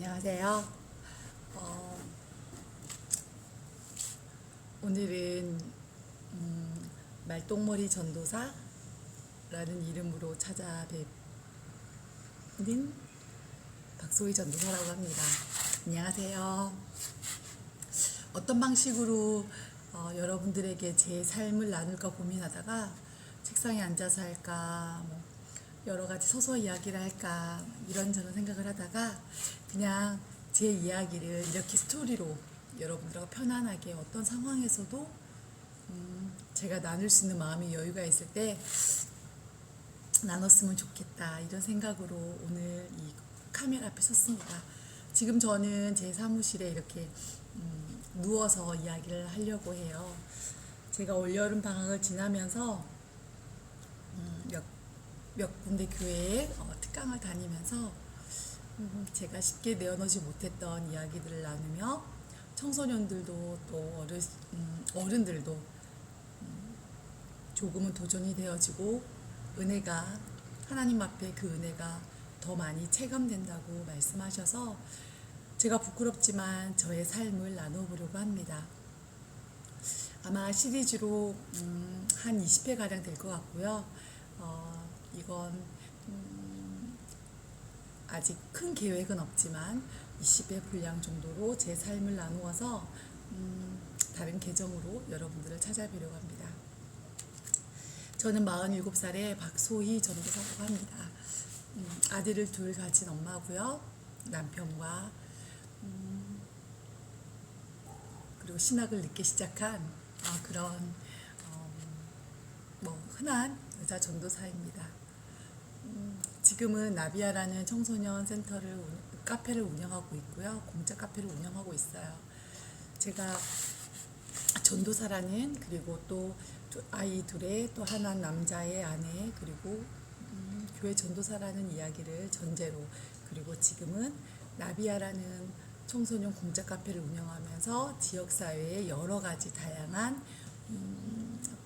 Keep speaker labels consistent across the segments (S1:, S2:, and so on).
S1: 안녕하세요. 어, 오늘은 말똥머리 전도사라는 이름으로 찾아뵙는 박소희 전도사라고 합니다. 안녕하세요. 어떤 방식으로 여러분들에게 제 삶을 나눌까 고민하다가 책상에 앉아서 할까, 여러 가지 서서 이야기를 할까 이런저런 생각을 하다가 그냥 제 이야기를 이렇게 스토리로 여러분들하고 편안하게 어떤 상황에서도 제가 나눌 수 있는 마음의 여유가 있을 때 나눴으면 좋겠다 이런 생각으로 오늘 이 카메라 앞에 섰습니다. 지금 저는 제 사무실에 이렇게 누워서 이야기를 하려고 해요. 제가 올여름 방학을 지나면서 몇 군데 교회에 특강을 다니면서 제가 쉽게 내어놓지 못했던 이야기들을 나누며 청소년들도 또 어른들도 조금은 도전이 되어지고 은혜가 하나님 앞에 그 은혜가 더 많이 체감된다고 말씀하셔서 제가 부끄럽지만 저의 삶을 나눠보려고 합니다. 아마 시리즈로 한 20회가량 될 것 같고요. 이건 아직 큰 계획은 없지만 20회 분량 정도로 제 삶을 나누어서 다른 계정으로 여러분들을 찾아뵈려고 합니다. 저는 47살의 박소희 전도사라고 합니다. 아들을 둘 가진 엄마고요. 남편과 그리고 신학을 늦게 시작한 그런 흔한 여자 전도사입니다. 지금은 나비아라는 청소년 센터를 카페를 운영하고 있고요. 공짜 카페를 운영하고 있어요. 제가 전도사라는 그리고 또 아이 둘에 또 하나 남자의 아내 그리고 교회 전도사라는 이야기를 전제로 그리고 지금은 나비아라는 청소년 공짜 카페를 운영하면서 지역사회에 여러 가지 다양한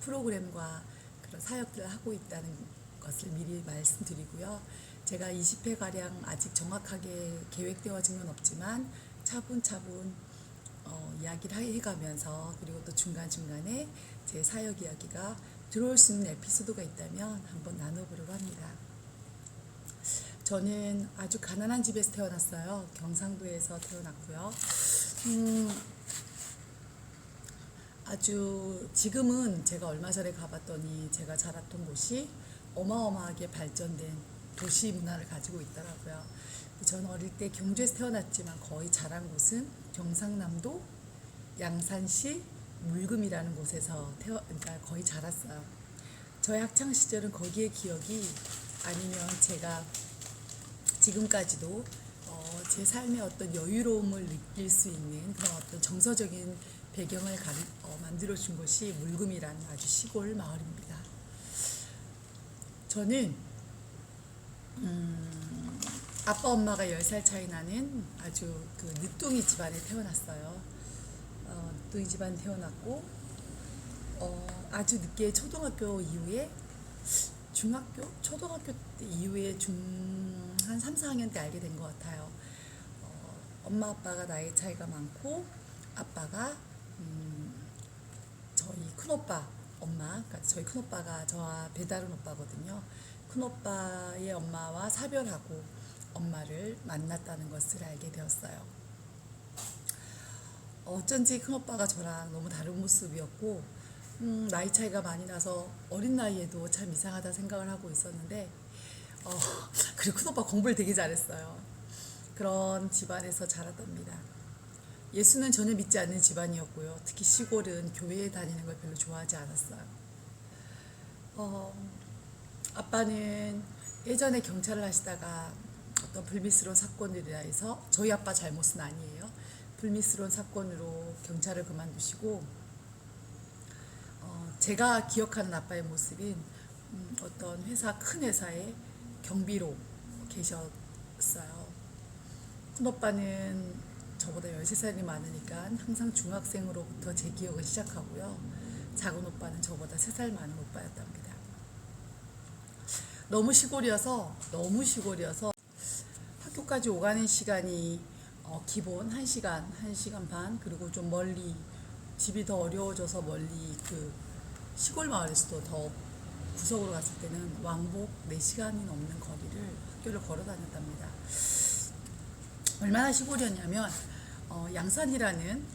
S1: 프로그램과 그런 사역들을 하고 있다는 것을 미리 말씀드리고요. 제가 20회가량 아직 정확하게 계획되어진 건 없지만 차분차분 이야기를 해가면서 그리고 또 중간중간에 제 사역 이야기가 들어올 수 있는 에피소드가 있다면 한번 나눠보려고 합니다. 저는 아주 가난한 집에서 태어났어요. 경상도에서 태어났고요. 아주 지금은 제가 얼마 전에 가봤더니 제가 자랐던 곳이 어마어마하게 발전된 도시 문화를 가지고 있더라고요. 저는 어릴 때 경주에서 태어났지만 거의 자란 곳은 경상남도 양산시 물금이라는 곳에서 그러니까 거의 자랐어요. 저의 학창 시절은 거기에 기억이 아니면 제가 지금까지도 제 삶의 어떤 여유로움을 느낄 수 있는 그런 어떤 정서적인 배경을 만들어준 곳이 물금이라는 아주 시골 마을입니다. 저는 아빠 엄마가 10살 차이 나는 아주 그 늦둥이 집안에 태어났어요. 늦둥이 집안에 태어났고 아주 늦게 초등학교 이후에 초등학교 이후에 한 3, 4학년 때 알게 된 것 같아요. 엄마 아빠가 나이 차이가 많고 아빠가 저희 큰오빠 엄마, 그러니까 저희 큰오빠가 저와 배다른 오빠거든요. 큰오빠의 엄마와 사별하고 엄마를 만났다는 것을 알게 되었어요. 어쩐지 큰오빠가 저랑 너무 다른 모습이었고 나이 차이가 많이 나서 어린 나이에도 참 이상하다 생각을 하고 있었는데 그리고 큰오빠 공부를 되게 잘했어요. 그런 집안에서 자라답니다. 예수는 전혀 믿지 않는 집안이었고요. 특히 시골은 교회에 다니는 걸 별로 좋아하지 않았어요. 아빠는 예전에 경찰을 하시다가 어떤 불미스러운 사건으로 인해서 저희 아빠 잘못은 아니에요. 불미스러운 사건으로 경찰을 그만두시고 제가 기억하는 아빠의 모습인 어떤 큰 회사의 경비로 계셨어요. 큰오빠는 저보다 13살이 많으니까 항상 중학생으로부터 제 기억을 시작하고요. 작은 오빠는 저보다 3살 많은 오빠였답니다. 너무 시골이어서 학교까지 오가는 시간이 기본 1시간, 1시간 반, 그리고 좀 멀리, 집이 더 어려워져서 멀리 그 시골 마을에서도 더 구석으로 갔을 때는 왕복 4시간이 넘는 거리를 학교를 걸어 다녔답니다. 얼마나 시골이었냐면 양산이라는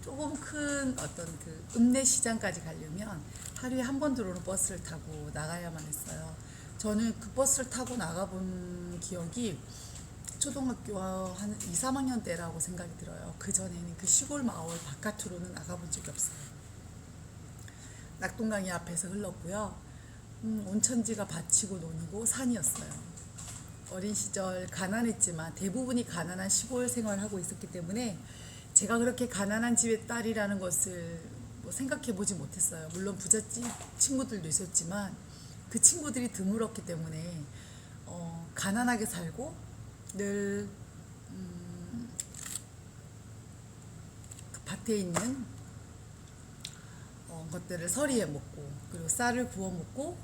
S1: 조금 큰 어떤 그 읍내 시장까지 가려면 하루에 한 번 들어오는 버스를 타고 나가야만 했어요. 저는 그 버스를 타고 나가본 기억이 초등학교 한 2, 3학년 때라고 생각이 들어요. 그 전에는 그 시골 마을 바깥으로는 나가본 적이 없어요. 낙동강이 앞에서 흘렀고요. 온천지가 밭이고 논이고 산이었어요. 어린 시절 가난했지만 대부분이 가난한 시골 생활을 하고 있었기 때문에 제가 그렇게 가난한 집의 딸이라는 것을 뭐 생각해 보지 못했어요. 물론 부잣집 친구들도 있었지만 그 친구들이 드물었기 때문에 가난하게 살고 늘 그 밭에 있는 것들을 서리해 먹고, 그리고 쌀을 구워 먹고,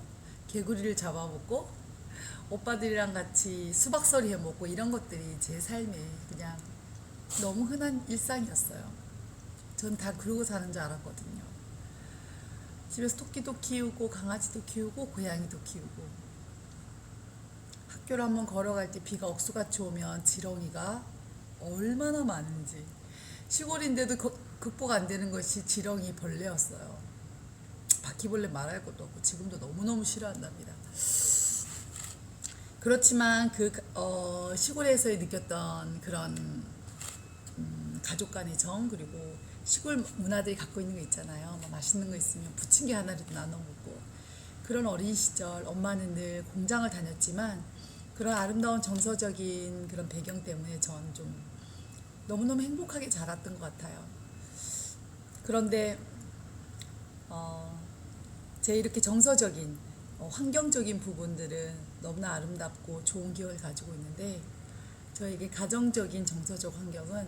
S1: 개구리를 잡아 먹고, 오빠들이랑 같이 수박서리 해 먹고, 이런 것들이 제 삶에 그냥 너무 흔한 일상이었어요. 전 다 그러고 사는 줄 알았거든요. 집에서 토끼도 키우고 강아지도 키우고 고양이도 키우고, 학교를 한번 걸어갈 때 비가 억수같이 오면 지렁이가 얼마나 많은지, 시골인데도 극복 안 되는 것이 지렁이 벌레였어요. 바퀴벌레 말할 것도 없고 지금도 너무너무 싫어한답니다. 그렇지만 그 시골에서 느꼈던 그런 가족 간의 정, 그리고 시골 문화들이 갖고 있는 거 있잖아요. 뭐 맛있는 거 있으면 부침개 하나라도 나눠 먹고, 그런 어린 시절 엄마는 늘 공장을 다녔지만 그런 아름다운 정서적인 그런 배경 때문에 전 좀 너무너무 행복하게 자랐던 것 같아요. 그런데 제 이렇게 정서적인 환경적인 부분들은 너무나 아름답고 좋은 기억을 가지고 있는데, 저에게 가정적인 정서적 환경은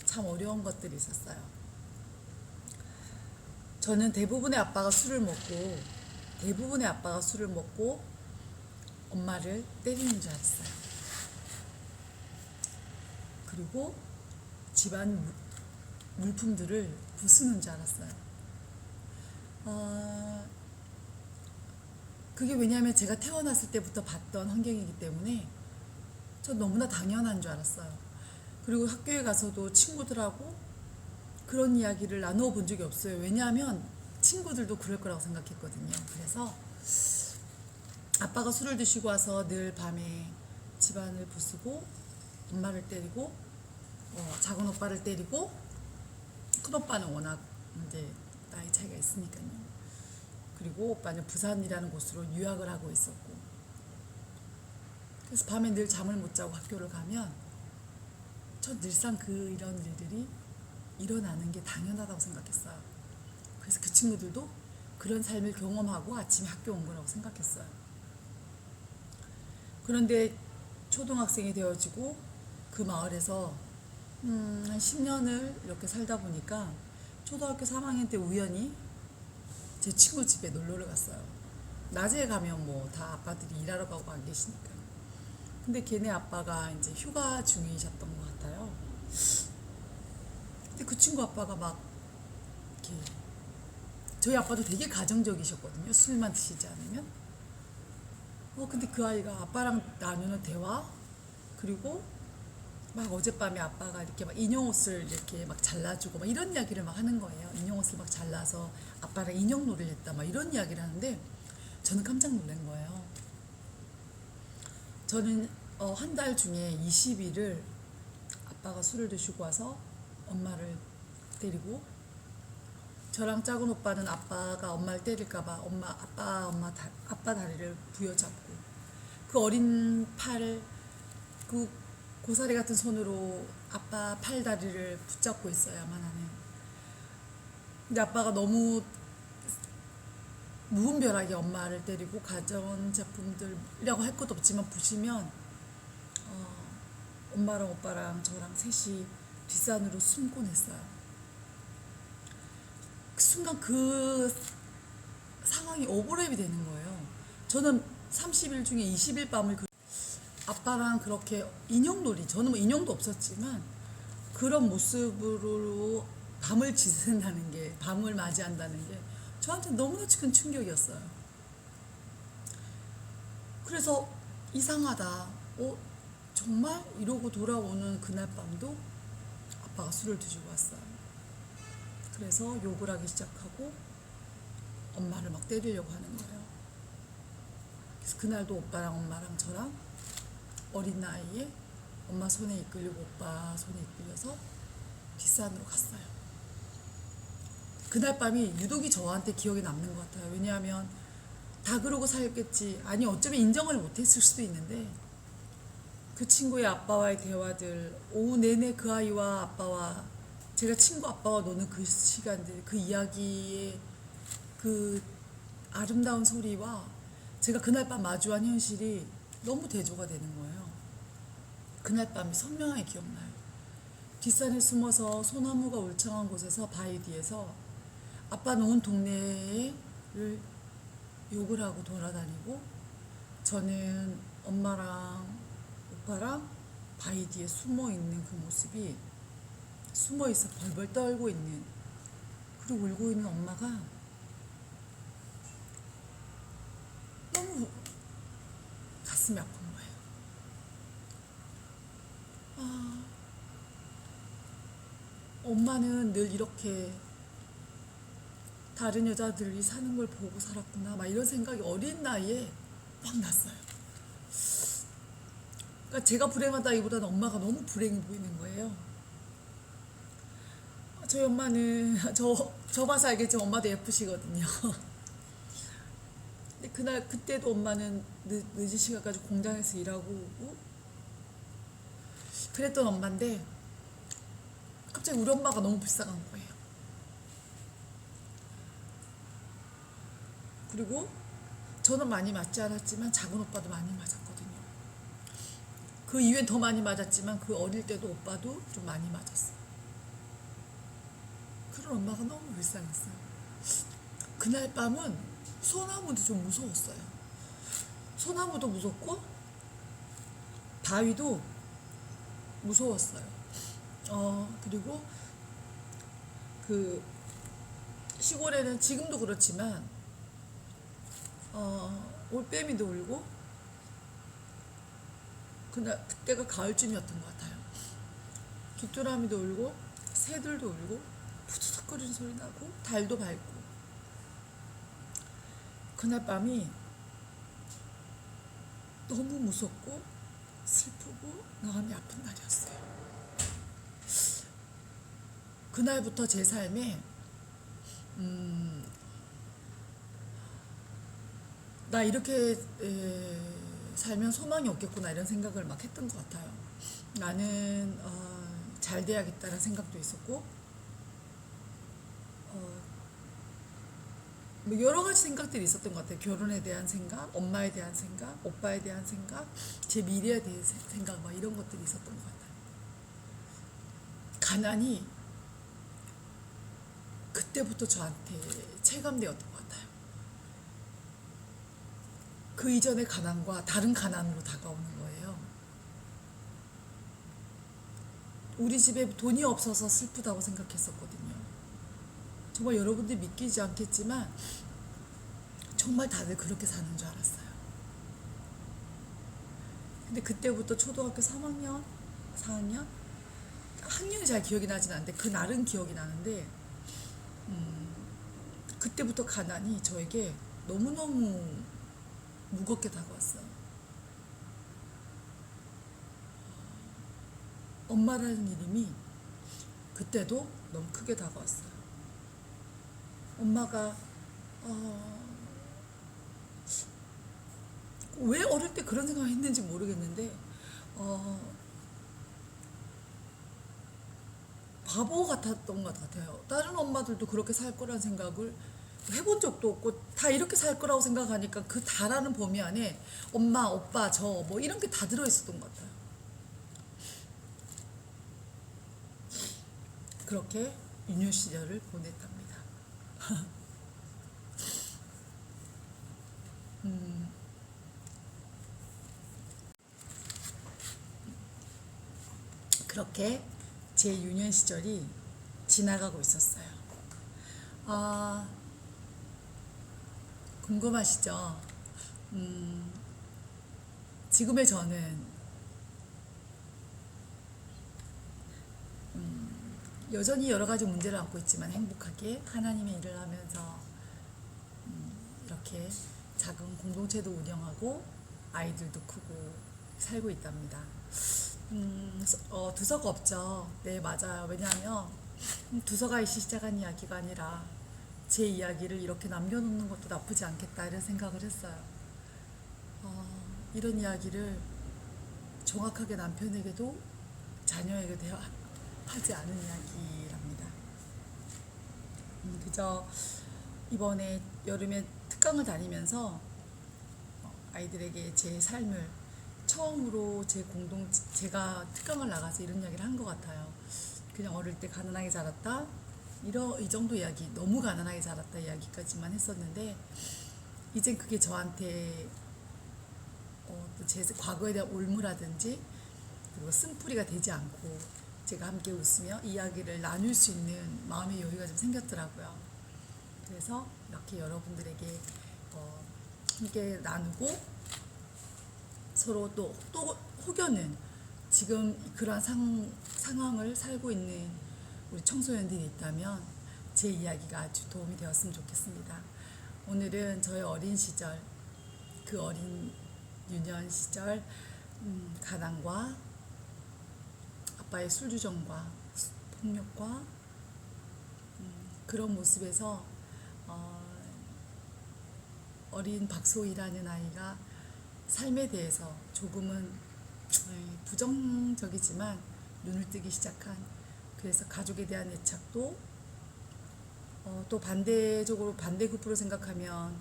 S1: 참 어려운 것들이 있었어요. 저는 대부분의 아빠가 술을 먹고 엄마를 때리는 줄 알았어요. 그리고 집안 물품들을 부수는 줄 알았어요. 그게 왜냐하면 제가 태어났을 때부터 봤던 환경이기 때문에 전 너무나 당연한 줄 알았어요. 그리고 학교에 가서도 친구들하고 그런 이야기를 나누어 본 적이 없어요. 왜냐하면 친구들도 그럴 거라고 생각했거든요. 그래서 아빠가 술을 드시고 와서 늘 밤에 집안을 부수고 엄마를 때리고 작은 오빠를 때리고, 큰 오빠는 워낙 이제 나이 차이가 있으니까요. 그리고 오빠는 부산이라는 곳으로 유학을 하고 있었고, 그래서 밤에 늘 잠을 못 자고 학교를 가면 전 늘상 이런 일들이 일어나는 게 당연하다고 생각했어요. 그래서 그 친구들도 그런 삶을 경험하고 아침에 학교 온 거라고 생각했어요. 그런데 초등학생이 되어지고 그 마을에서 한 10년을 이렇게 살다 보니까 초등학교 3학년 때 우연히 제 친구 집에 놀러를 갔어요. 낮에 가면 뭐 다 아빠들이 일하러 가고 안 계시니까. 근데 걔네 아빠가 이제 휴가 중이셨던 것 같아요. 근데 그 친구 아빠가 막 이렇게, 저희 아빠도 되게 가정적이셨거든요. 술만 드시지 않으면. 근데 그 아이가 아빠랑 나누는 대화, 그리고 막 어젯밤에 아빠가 이렇게 막 인형옷을 이렇게 막 잘라주고 막 이런 이야기를 막 하는 거예요. 인형옷을 막 잘라서 아빠랑 인형놀이를 했다 막 이런 이야기를 하는데 저는 깜짝 놀란 거예요. 저는 한 달 중에 20일을 아빠가 술을 드시고 와서 엄마를 때리고, 저랑 작은 오빠는 아빠가 엄마를 때릴까봐 아빠 다리를 부여잡고, 그 어린 팔을 그 고사리 같은 손으로 아빠 팔 다리를 붙잡고 있어야만 하는. 근데 아빠가 너무 무분별하게 엄마를 때리고, 가전제품들이라고 할 것도 없지만 부시면 엄마랑 오빠랑 저랑 셋이 뒷산으로 숨곤 했어요. 그 순간 그 상황이 오버랩이 되는 거예요. 저는 30일 중에 20일 밤을 아빠랑 그렇게 인형놀이, 저는 뭐 인형도 없었지만 그런 모습으로 밤을 지샌다는 게, 밤을 맞이한다는 게 저한테 너무나 큰 충격이었어요. 그래서 이상하다. 정말? 이러고 돌아오는 그날 밤도 아빠가 술을 드시고 왔어요. 그래서 욕을 하기 시작하고 엄마를 막 때리려고 하는 거예요. 그래서 그날도 오빠랑 엄마랑 저랑 어린 나이에 엄마 손에 이끌리고 오빠 손에 이끌려서 뒷산으로 갔어요. 그날 밤이 유독이 저한테 기억에 남는 것 같아요. 왜냐하면 다 그러고 살겠지. 아니 어쩌면 인정을 못했을 수도 있는데 그 친구의 아빠와의 대화들, 오후 내내 그 아이와 아빠와, 제가 친구 아빠와 노는 그 시간들, 그 이야기의 그 아름다운 소리와 제가 그날 밤 마주한 현실이 너무 대조가 되는 거예요. 그날 밤이 선명하게 기억나요. 뒷산에 숨어서 소나무가 울창한 곳에서 바위 뒤에서 아빠는 온 동네를 욕을 하고 돌아다니고 저는 엄마랑 오빠랑 바위 뒤에 숨어 있는 그 모습이, 숨어 있어 벌벌 떨고 있는, 그리고 울고 있는 엄마가 너무 가슴이 아픈 거예요. 엄마는 늘 이렇게 다른 여자들이 사는 걸 보고 살았구나, 막 이런 생각이 어린 나이에 막 났어요. 그러니까 제가 불행하다기보다는 엄마가 너무 불행해 보이는 거예요. 저희 엄마는 저 봐서 알겠지만 엄마도 예쁘시거든요. 근데 그때도 엄마는 늦은 시간까지 공장에서 일하고 오고 그랬던 엄마인데 갑자기 우리 엄마가 너무 불쌍한 거예요. 그리고 저는 많이 맞지 않았지만 작은 오빠도 많이 맞았거든요. 그 이후엔 더 많이 맞았지만 그 어릴 때도 오빠도 좀 많이 맞았어요. 그런 엄마가 너무 불쌍했어요. 그날 밤은 소나무도 좀 무서웠어요. 소나무도 무섭고 바위도 무서웠어요. 그리고 그 시골에는 지금도 그렇지만 올빼미도 울고, 그때가 가을쯤이었던 것 같아요. 귀뚜라미도 울고 새들도 울고 푸드덕거리는 소리 나고 달도 밝고, 그날 밤이 너무 무섭고 슬프고 마음이 아픈 날이었어요. 그날부터 제 삶에 나 이렇게 살면 소망이 없겠구나 이런 생각을 막 했던 것 같아요. 나는 잘 돼야겠다는 생각도 있었고 뭐 여러 가지 생각들이 있었던 것 같아요. 결혼에 대한 생각, 엄마에 대한 생각, 오빠에 대한 생각, 제 미래에 대한 생각, 막 이런 것들이 있었던 것 같아요. 가난이 그때부터 저한테 체감되었던 것 같아요. 그 이전의 가난과 다른 가난으로 다가오는 거예요. 우리 집에 돈이 없어서 슬프다고 생각했었거든요. 정말 여러분들이 믿기지 않겠지만 정말 다들 그렇게 사는 줄 알았어요. 근데 그때부터 초등학교 3학년, 4학년? 학년이 잘 기억이 나진 않는데 그 날은 기억이 나는데 그때부터 가난이 저에게 너무너무 무겁게 다가왔어요. 엄마라는 이름이 그때도 너무 크게 다가왔어요. 엄마가 왜 어릴 때 그런 생각을 했는지 모르겠는데 바보 같았던 것 같아요. 다른 엄마들도 그렇게 살 거란 생각을 해본 적도 없고 다 이렇게 살 거라고 생각하니까 그 다라는 범위 안에 엄마, 오빠, 저 뭐 이런 게 다 들어있었던 것 같아요. 그렇게 유년 시절을 보냈답니다. 그렇게 제 유년 시절이 지나가고 있었어요. 아, 궁금하시죠? 지금의 저는 여전히 여러 가지 문제를 안고 있지만 행복하게 하나님의 일을 하면서 이렇게 작은 공동체도 운영하고 아이들도 크고 살고 있답니다. 두서가 없죠. 네, 맞아요. 왜냐하면 두서가 이시 시작한 이야기가 아니라 제 이야기를 이렇게 남겨놓는 것도 나쁘지 않겠다 이런 생각을 했어요. 이런 이야기를 정확하게 남편에게도 자녀에게도 하지 않은 이야기랍니다. 그저 이번에 여름에 특강을 다니면서 아이들에게 제 삶을 처음으로 제가 특강을 나가서 이런 이야기를 한 것 같아요. 그냥 어릴 때 가난하게 자랐다 이 정도 이야기, 너무 가난하게 자랐다 이야기까지만 했었는데 이젠 그게 저한테 제 과거에 대한 올무라든지 그리고 쓴뿌리가 되지 않고 제가 함께 웃으며 이야기를 나눌 수 있는 마음의 여유가 좀 생겼더라고요. 그래서 이렇게 여러분들에게 함께 나누고 서로 또 혹여는 지금 그러한 상황을 살고 있는 우리 청소년들이 있다면 제 이야기가 아주 도움이 되었으면 좋겠습니다. 오늘은 저의 어린 시절, 그 어린 유년 시절 가난과 아빠의 술주정과 폭력과 그런 모습에서 어린 박소희라는 아이가 삶에 대해서 조금은 부정적이지만 눈을 뜨기 시작한, 그래서 가족에 대한 애착도 또 반대적으로 반대급부로 생각하면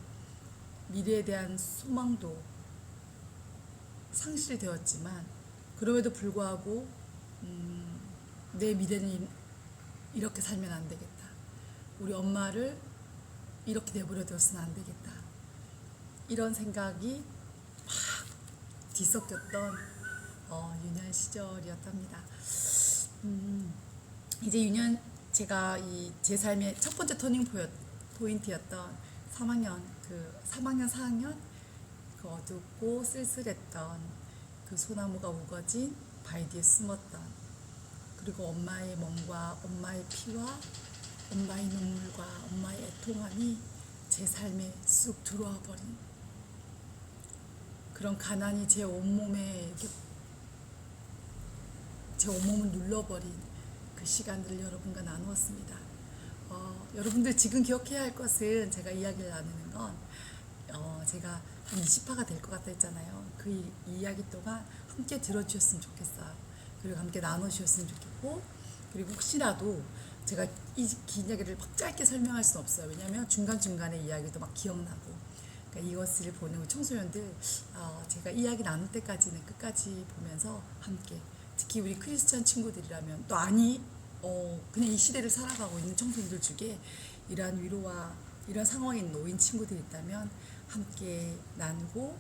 S1: 미래에 대한 소망도 상실되었지만 그럼에도 불구하고 내 미래는 이렇게 살면 안 되겠다. 우리 엄마를 이렇게 내버려 둬서는 안 되겠다. 이런 생각이 막 뒤섞였던 유년 시절이었답니다. 이제 제가 제 삶의 첫 번째 터닝 포인트였던 3학년 4학년 그 어둡고 쓸쓸했던 그 소나무가 우거진 바위 뒤에 숨었던, 그리고 엄마의 몸과 엄마의 피와 엄마의 눈물과 엄마의 애통함이 제 삶에 쑥 들어와 버린 그런 가난이 제 온몸을 눌러버린 그 시간들을 여러분과 나누었습니다. 여러분들 지금 기억해야 할 것은, 제가 이야기를 나누는 건 제가 한 20화가 될 것 같다 했잖아요. 그 이야기 동안 함께 들어주셨으면 좋겠어요. 그리고 함께 나눠주셨으면 좋겠고, 그리고 혹시라도 제가 이 긴 이야기를 막 짧게 설명할 수는 없어요. 왜냐하면 중간중간에 이야기도 막 기억나고, 그러니까 이것을 보는 우리 청소년들 제가 이야기 나눌 때까지는 끝까지 보면서 함께, 특히 우리 크리스찬 친구들이라면 또 그냥 이 시대를 살아가고 있는 청소년들 중에 이러한 위로와 이런 상황에 놓인 친구들이 있다면 함께 나누고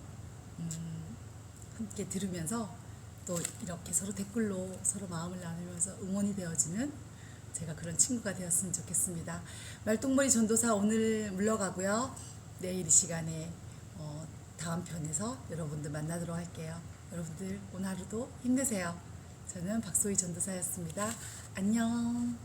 S1: 함께 들으면서 또 이렇게 서로 댓글로 서로 마음을 나누면서 응원이 되어지는 제가 그런 친구가 되었으면 좋겠습니다. 말똥머리 전도사 오늘 물러가고요. 내일 이 시간에 다음 편에서 여러분들 만나도록 할게요. 여러분들 오늘 하루도 힘내세요. 저는 박소희 전도사였습니다. 안녕.